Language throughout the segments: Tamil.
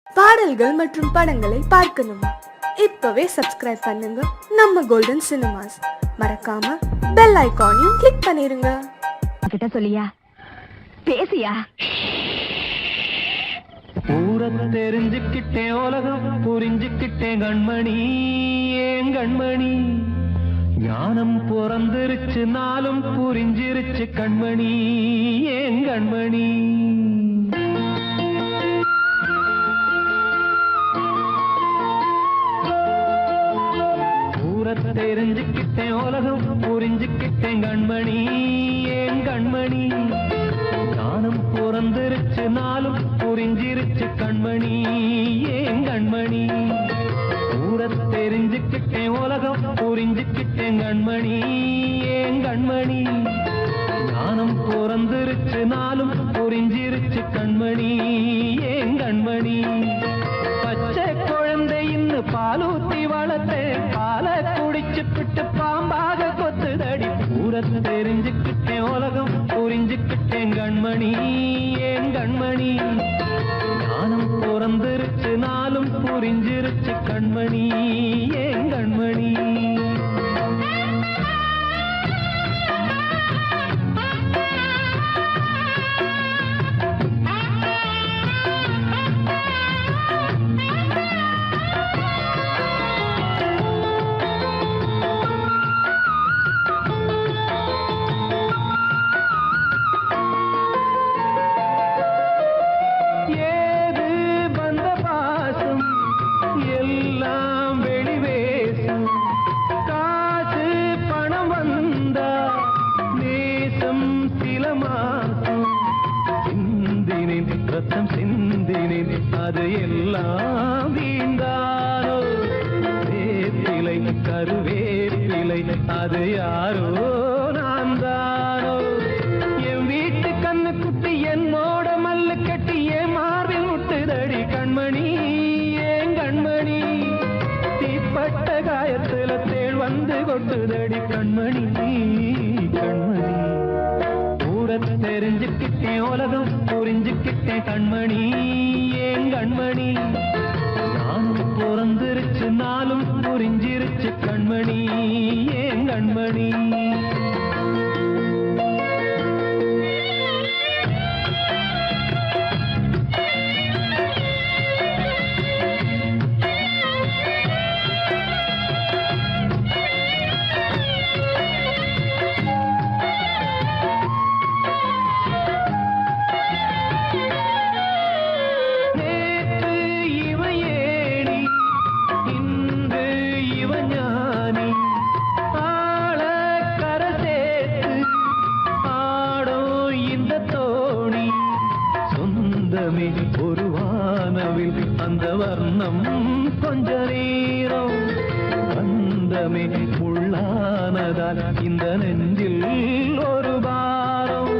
பாடல்கள் மற்றும் படங்களை பார்க்கணுமா? இப்பவே சப்ஸ்கிரைப் பண்ணுங்க நம்ம கோல்டன் சினிமாஸ். மறக்காம பெல் ஐகானையும் கிளிக் பண்ணிருங்க. கிட்ட சொல்லியா பேசியா? ஊரை தெரிஞ்சுக்கிட்டேன், உலகம் புரிஞ்சுக்கிட்டேன் கண்மணி, ஏன் கண்மணி. ஞானம் பிறந்திருச்சு, நாளும் புரிஞ்சிருச்சு கண்மணி, ஏன் கண்மணி. ஊரை தெரிஞ்சுக்கிட்டேன், உலகம் புரிஞ்சுக்கிட்டேன் கண்மணி, ஏன் கண்மணி. ஞானம் பிறந்திருச்சு, நாளும் புரிஞ்சிருச்சு கண்மணி, ஏன் கண்மணி. ஊரை தெரிஞ்சுக்கிட்டேன், உலகம் புரிஞ்சுக்கிட்டேன் கண்மணி, ஏன் கண்மணி. ஞானம் பிறந்திருச்சு, நாளும் புரிஞ்சிருச்சு கண்மணி, ஏன் கண்மணி. பச்சை குழந்தை இன்னும் பாலூத்தி வளர்த்தேன், பாலை குடிச்சு பிட்டு பாம்பாக கொத்துதடி. ஊரை தெரிஞ்சுக்கிட்டேன், உலகம் புரிஞ்சுக்கிட்டேன் கண்மணி, ஏன் கண்மணி. ஞானம் பிறந்திருச்சு, நாளும் புரிஞ்சிருச்சு கண்மணி, ஏன் கண்மணி. அது எல்லாம் வீண்டானோ, வேப்பிலை கருவேப்பிலை அது யாரோ நான் தானோ. என் வீட்டு கண்ணு குட்டி என்னோட மல்லு கட்டி என் மார்பில் முட்டுதடி கண்மணி, ஏன் கண்மணி. தீப்பட்ட காயத்துல தேள் வந்து கொட்டுதடி கண்மணி, கண்மணி. ஊரை தெரிஞ்சுக்கிட்டேன், உலகம் புரிஞ்சுக்கிட்டேன் கண்மணி, ஏன் கண்மணி. நானும் பிறந்திருச்சு, நாளும் புரிஞ்சிருச்சு கண்மணி, ஏன் கண்மணி. ஒரு வானவில் அந்த வர்ணம் கொஞ்ச நேரம் வந்தமே உள்ளானதால் இந்த நெஞ்சில் ஒரு பாரம்.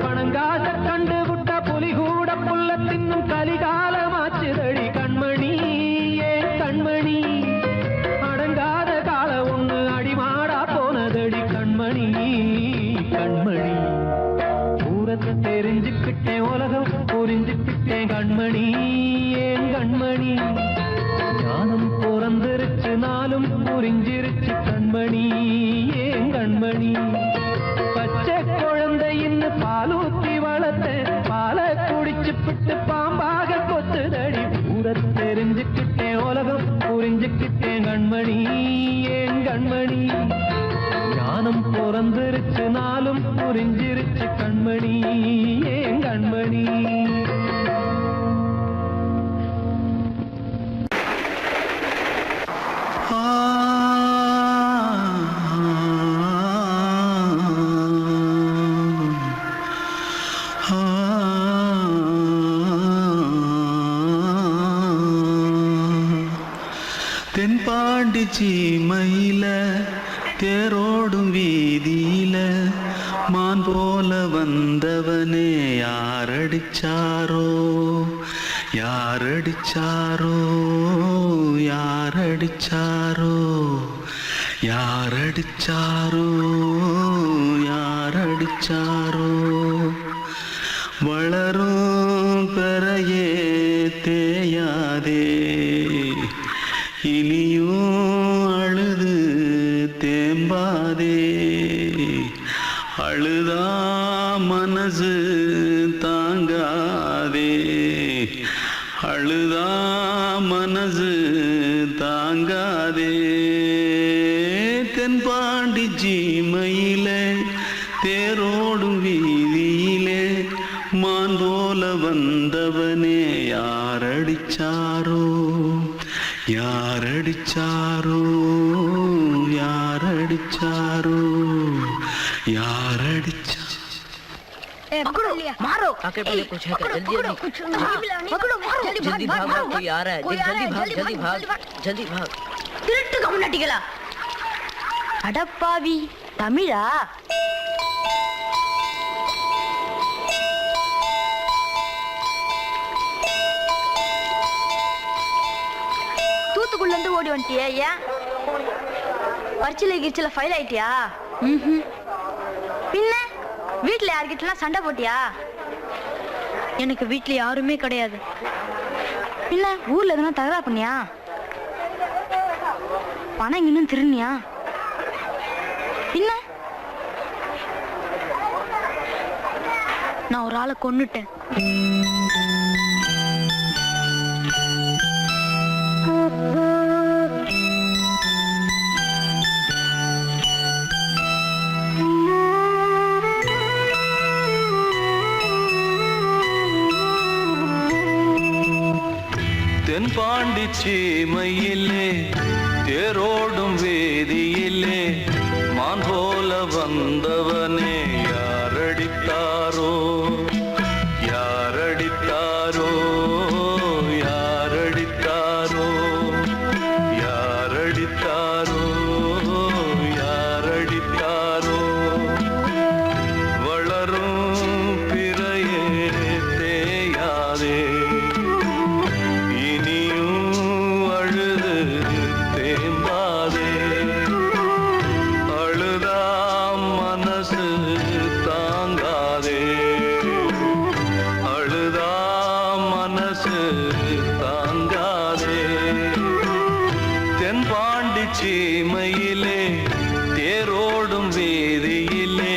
பணங்காச கண்டு விட்ட புலி கூட புல்ல தின்னும் கலிகாலமாச்சுதடி கண்மணி, ஏன் கண்மணி. அடங்காத கால ஒண்ணு அடிமாடா போனதடி கண்மணி, கண்மணி. ஊரத்தை தெரிஞ்சுக்கிட்டேன், உலகம் புரிஞ்சுக்கிட்டேன் கண்மணி, ஏன் கண்மணி. ஞானம் பிறந்திருச்சு, நாளும் புரிஞ்சிருச்சு கண்மணி, ஏன் கண்மணி. பச்சை குழந்தை இன்னும் பாலூத்தி வளர்த்தேன், பாலை குடிச்சு பிட்டு பாம்பாக கொத்துதடி. ஊரை தெரிஞ்சுக்கிட்டேன், உலகம் புரிஞ்சுக்கிட்டேன் கண்மணி, ஏன் கண்மணி. ஞானம் பிறந்திருச்சு, நாளும் புரிஞ்சிருச்சு கண்மணி, ஏன் கண்மணி. தென்பாண்டி சீமையில தேரோடும் வீதியில மான் போல வந்தவனே யாரடிச்சாரோ, யாரடிச்சாரோ, யாரடிச்சாரோ, யாரடிச்சாரோ, யாரடிச்சாரோ. வளரும் பெறையே தேயா தாங்காதே இனியும் அழுது தேம்பாதே அழுதா மனசு தாங்காதே அழுதா மனசு தாங்காதே தென்பாண்டி சீமையிலே தேரோடும் வீதியிலே மான் போல வந்தவனே யாரடிச்சாரோ யாரடிச்சாரோ யாரடிச்சாரோ யாரடிச்சா मारो आके पहले कुछ है क्या? जल्दी जल्दी जल्दी भाग कोई आ रहा है जल्दी भाग जल्दी भाग திருட்டு கம்யூனிட்டிகளா அடப்பாவி தமிழா தூத்துக்குள்ள இருந்து ஓடி வந்துட்டியா ஏன் பரிச்சையில கிரிச்சில ஃபைல் ஆயிட்டியா பின்ன வீட்டுல யார்கிட்டலாம் சண்டை போட்டியா எனக்கு வீட்டுல யாருமே கிடையாது பின்ன ஊர்ல எதுனா தகராறு பண்ணியா பணம் இன்னும் திருநியா பின்ன நான் ஒரு ஆளை கொன்னுட்டேன் தென்பாண்டி சீமையிலே தேரோடும் வேதியிலே மான் போல வந்தவனே யாரடித்தாரோ யாரடித்தாரோ யாரடித்தாரோ யாரடித்தாரோ யாரடித்தாரோ வளரும் பிறையே தேயாதே தென்பாண்டி சீமையிலே தேரோடும் வேதியிலே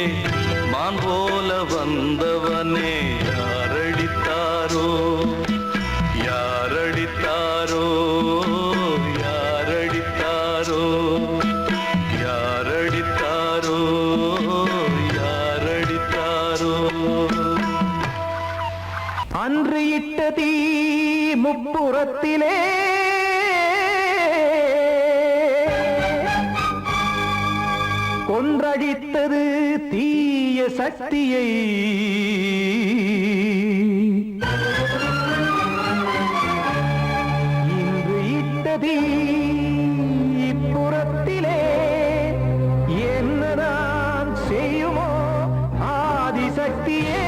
மான் போல வந்தவனே யாரடித்தாரோ யாரடித்தாரோ யாரடித்தாரோ யாரடித்தாரோ யாரடித்தாரோ அன்று இட்ட தீ முப்புறத்திலே கொன்றடித்தது தீய சக்தியை இன்று இட்டதீ இப்புறத்திலே என்னதான் செய்யுமோ ஆதிசக்தியே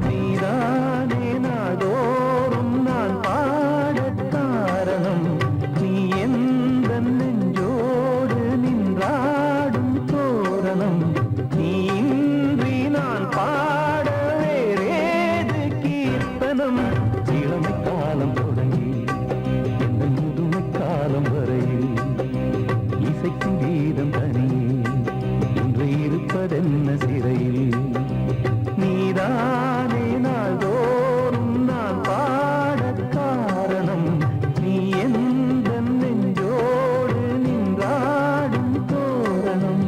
நீதானே நாடோறும் நான் பாடக் காரணம் நீ எந்த நெஞ்சோடு நின்றாடும் தோரணம் நீ இன்றி நான் பாட வேறேது கீர்த்தனம் இளமை காலம் தொடங்கி இந்த முதுமை காலம் வரையில் இசைக்கும் கீதம் தனியே இன்று இருப்பதென்ன சிறையில் நீதானே நாள்தோறும் நான் பாடக் காரணம் நீ எந்த நெஞ்சோடு நின்றாடும் தோரணம்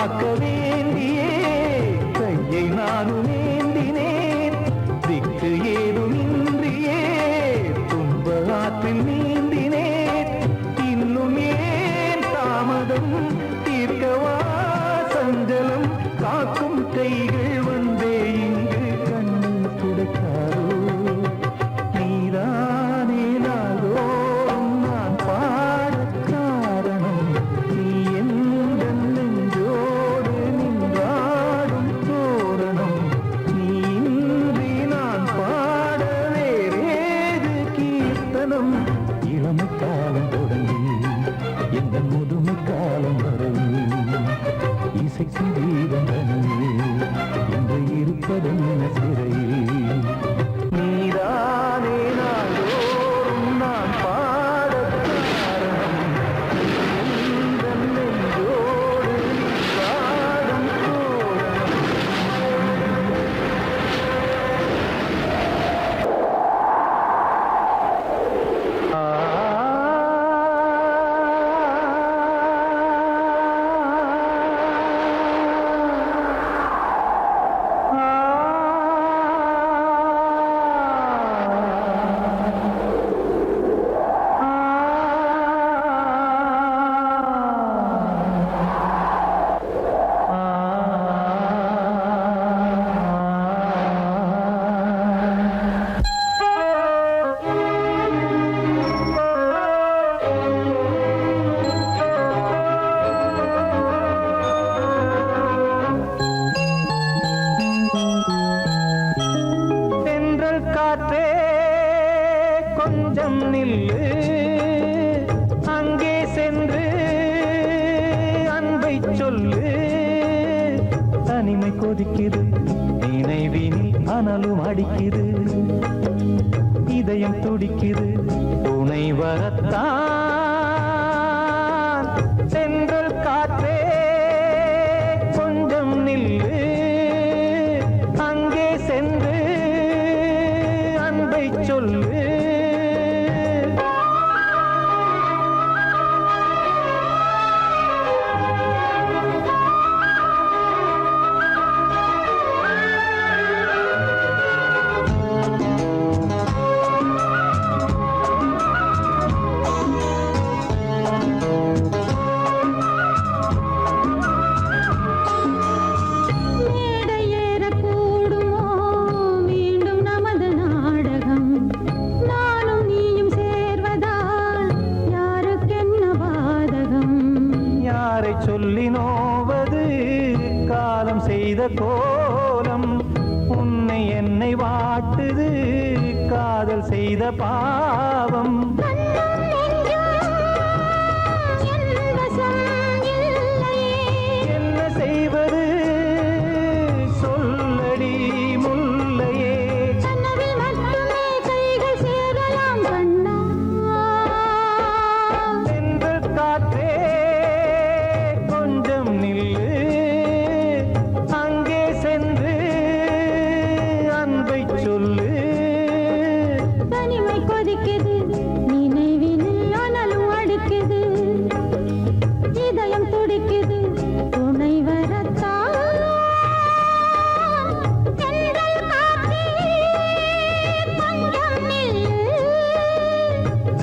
காக்க வேண்டியே கையை நானும் ஏந்தினேன் திக்கு ஏதுமின்றியே துன்ப ஆற்றில் நீந்தினேன் இன்னும் ஏன் தாமதம் தீர்க்கவா சஞ்சலம் காக்கும் கைகள் வந்தே இங்கு கண்ணீர் துடைக்காதோ நீதானே நாள்தோறும் நான் பாடக் காரணம் நீ எந்த நெஞ்சோடு நின்றாடும் தோரணம் நீ இன்றி நான் பாட வேறேது கீர்த்தனம் இளமை காலம் தொடங்கி எந்த முதுமை காலம் வரையில் இசை சங்கீதம் தனியே இன்று இருப்பதென்ன சிறையில் நீதானே நாள்தோறும் நான் பாடக் காரணம் எந்த நெஞ்சோடு நின்றாடும் தோரணம் தென்றல் காற்றே கொஞ்சம் நில்லு அங்கே சென்று அன்பை சொல்லு தனிமை கொதிக்குது நினைவினில் அனலும் அடிக்குது இதயம் துடிக்குது துணை வரத்தான் தென்றல் காற்றே கொஞ்சம் நில்லு அங்கே சென்று அன்பை சொல்லு யாரை சொல்லி நோவது காலம் செய்த கோலம் உன்னை என்னை வாட்டுது காதல் செய்த பாவம் என்ன செய்வது சொல்லடி முல்லையே தென்றல் காற்றே கொஞ்சம் நில்லு அங்கே சென்று அன்பை சொல்லு தனிமை கொதிக்குது நினைவினில் அனலும் அடிக்குது இதயம் துடிக்குது துணை வரத்தான் தென்றல் காற்றே கொஞ்சம் நில்லு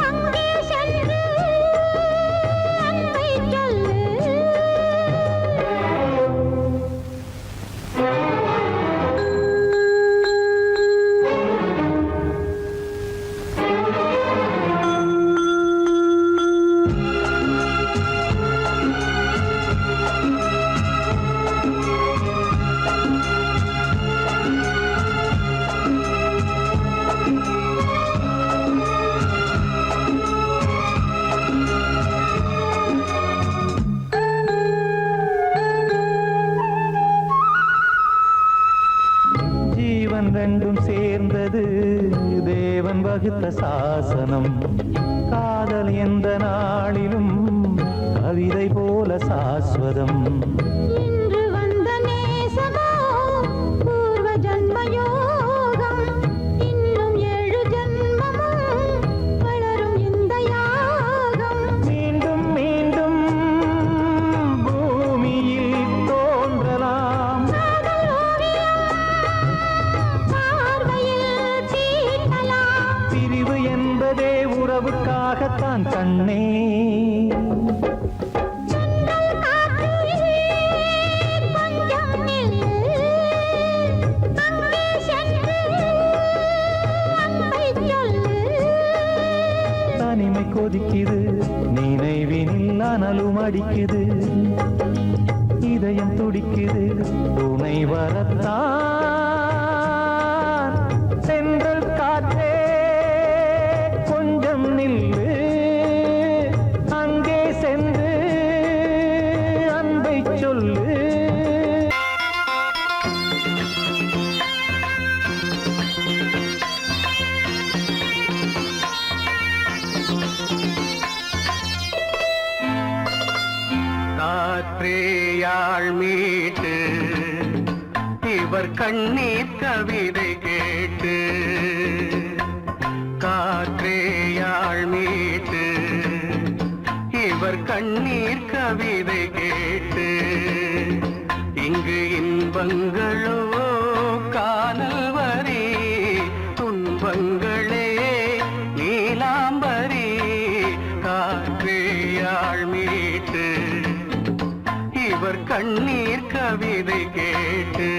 அங்கே சென்று அன்பை சொல்லு ஜீவன் ரெண்டும் சேர்ந்தது தேவன் வகுத்த சாசனம் காதல் எந்த நாளிலும் கவிதை போல சாஸ்வதம் இன்று வந்த நேசமோ பூர்வ ஜன்ம யோகம் இன்னும் 7 ஜன்மமும் வளரும் இந்த யாகம் மீண்டும் மீண்டும் பூமியில் வரத்தான் கண்ணே. தனிமை கொதிக்குது நினைவினில் அனலும் அடிக்குது, இதயம் துடிக்குது துணை வரத்தான். சென்றல் காற்றே கொஞ்சம் நில்லு, அங்கே சென்று அன்பை சொல்லு. காற்றேயாள் மீட்டு இவர் கண்ணீர் கவிதை கேட்டு, காற்றேயாள் மீட்டு இவர் கண்ணீர் கவிதை கேட்டு, இங்கு இன்பங்களோ காணல் வரி, துன்பங்களே நீலாம்பரி. காற்றேயாள் மீட்டு இவர் கண்ணீர் கவிதை கேட்டு.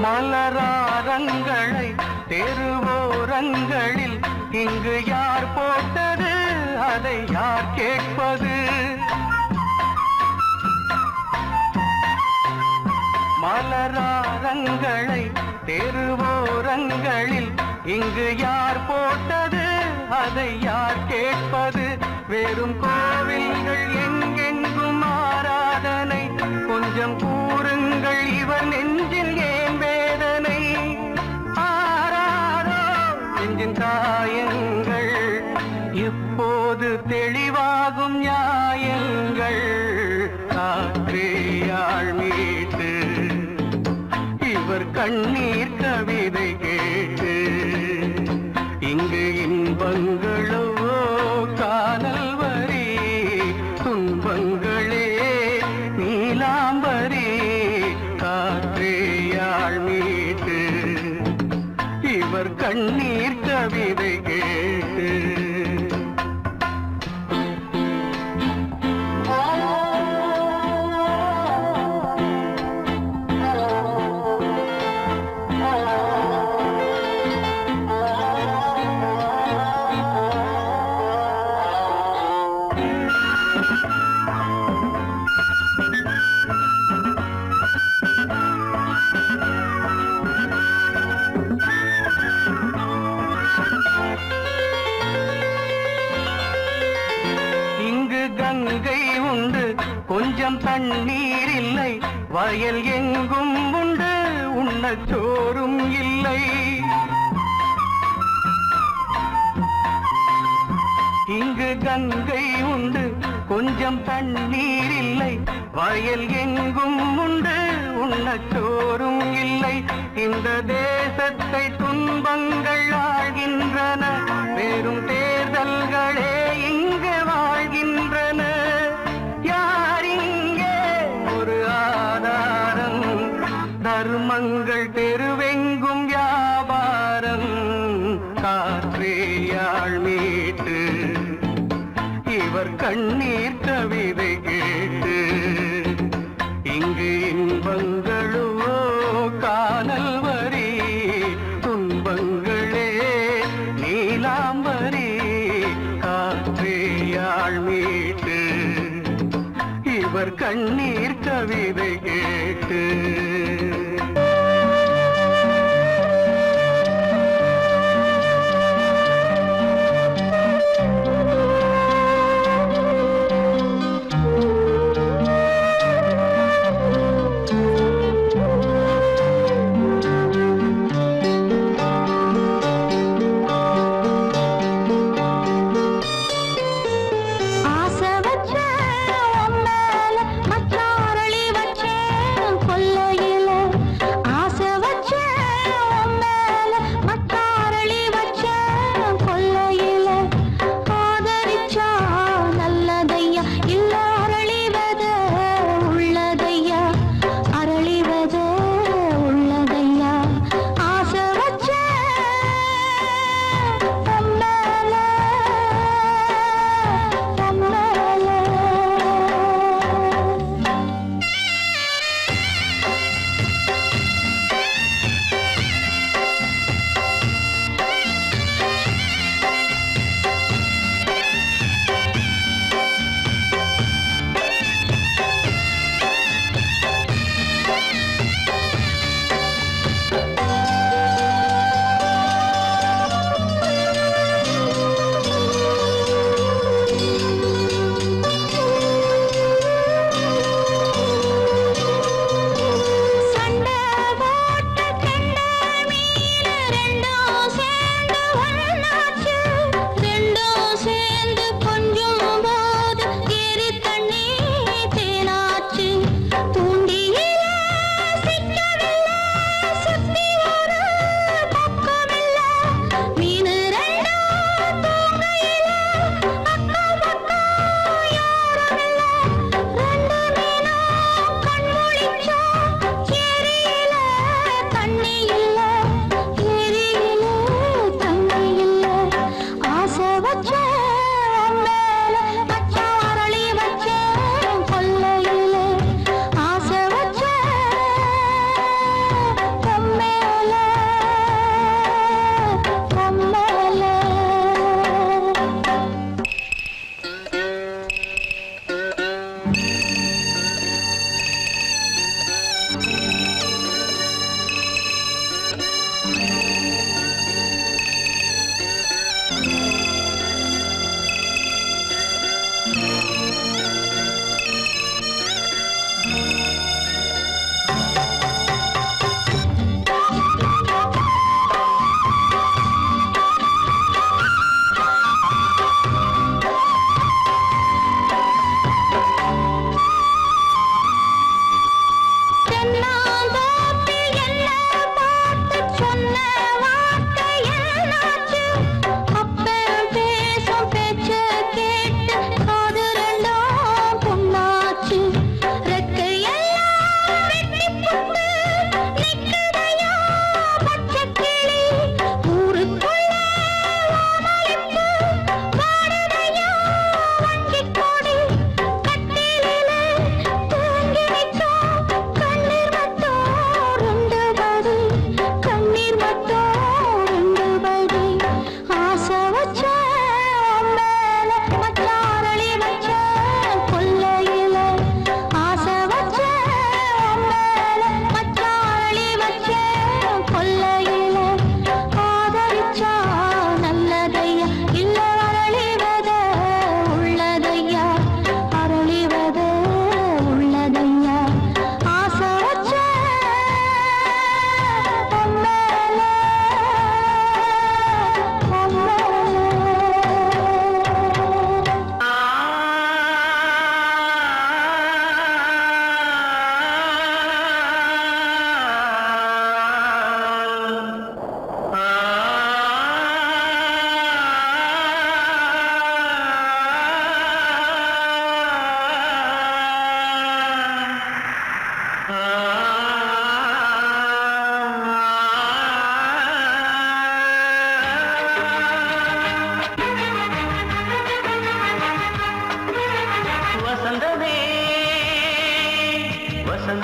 மலராரங்களை தெருவோரங்களில் இங்கு யார் போட்டது, அதை யார் கேட்பது? மலராரங்களை தெருவோரங்களில் இங்கு யார் போட்டது, அதை யார் கேட்பது? வெறும் கோவில்கள் எங்கெங்கும் ஆராதனை, கொஞ்சம் கூறுங்கள் இவர் நெஞ்சில் ஏன் வேதனை? ஆராரோ நெஞ்சின் காயங்கள் எப்போது தெளிவாகும் நியாயங்கள்? காற்றேயாள் மீட்டு இவர் கண்ணீர் கவிதை கேட்டு, இங்கு இன்பங்களோ காணல் வரி, துன்பங்களே நீலாம்பரி. காற்றேயாள் மீட்டு இவர் கண்ணீர் கவிதை கேட்டு. கங்கை உண்டு கொஞ்சம் தண்ணீர் இல்லை, வயல் எங்கும் உண்டு உண்ணச் சோறும் இல்லை. இங்கு கங்கை உண்டு கொஞ்சம் தண்ணீர் இல்லை, வயல் எங்கும் உண்டு உண்ணச் சோறும் இல்லை. இந்த தேசத்தை துன்பங்கள் ஆழ்கின்றன, வெறும் தேர்தல்களே இங்கு வாழ்கின்றன. யார் இங்கே ஒரு ஆதாரம்? தர்மங்கள் தெருவெங்கும் வியாபாரம். காற்றேயாள் மீட்டு இவர் கண்ணீர் கவிதை கேட்டு, இங்கு இன்பங்களோ காணல் வரி, துன்பங்களே நீலாம்பரி. காற்றேயாள் மீட்டு இவர் கண்ணீர் கவிதை கேட்டு.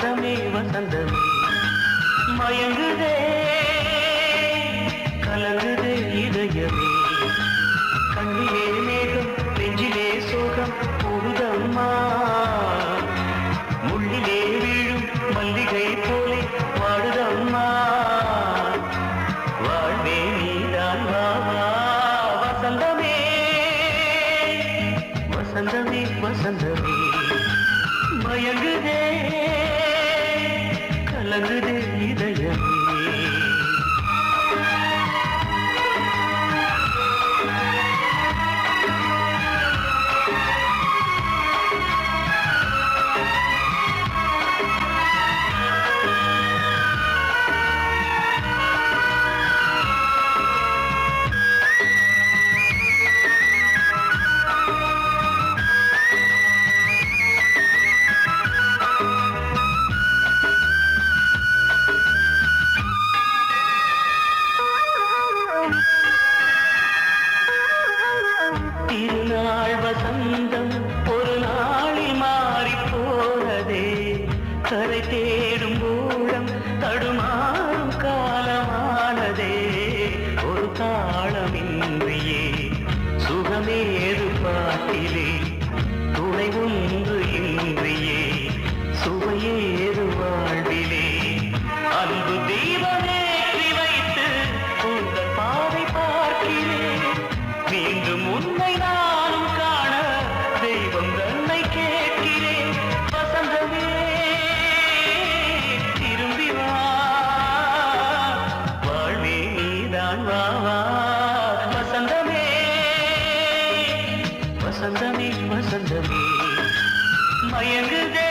வசந்தமே வசந்தமே மயங்குதே கலங்குதே இதயமே கண்ணிலே மேகம் நெஞ்சிலே சோகம் போகுதம்மா முள்ளிலே வீழும் மல்லிகை போலே வாடுதம்மா வாழ்வே நீதான் வா வா வசந்தமே வசந்தமே வசந்தமே மயங்குதே கலங்குதே இதயமே திருநாள் வசந்தம் ஒரு நாளில் மாறி போனதே கரை தேடும் ஊழம் தடுமாறும் காலமானதே ஒரு தாளமின்றியே சுகமேது பாட்டிலே துணை ஒன்று இன்றியே சுவையேது வாழ்விலே அன்பு தீபமேற்றி வைத்து உங்கள் பாதை பார்க்கிறேன் மீண்டும் உன்னை நானும் காண தெய்வம் தன்னை கேட்கிறேன் வசந்தமே திரும்பி வா வாழ்வே நீதான் வா வா வசந்தமே வசந்தமே வசந்தமே மயங்குதே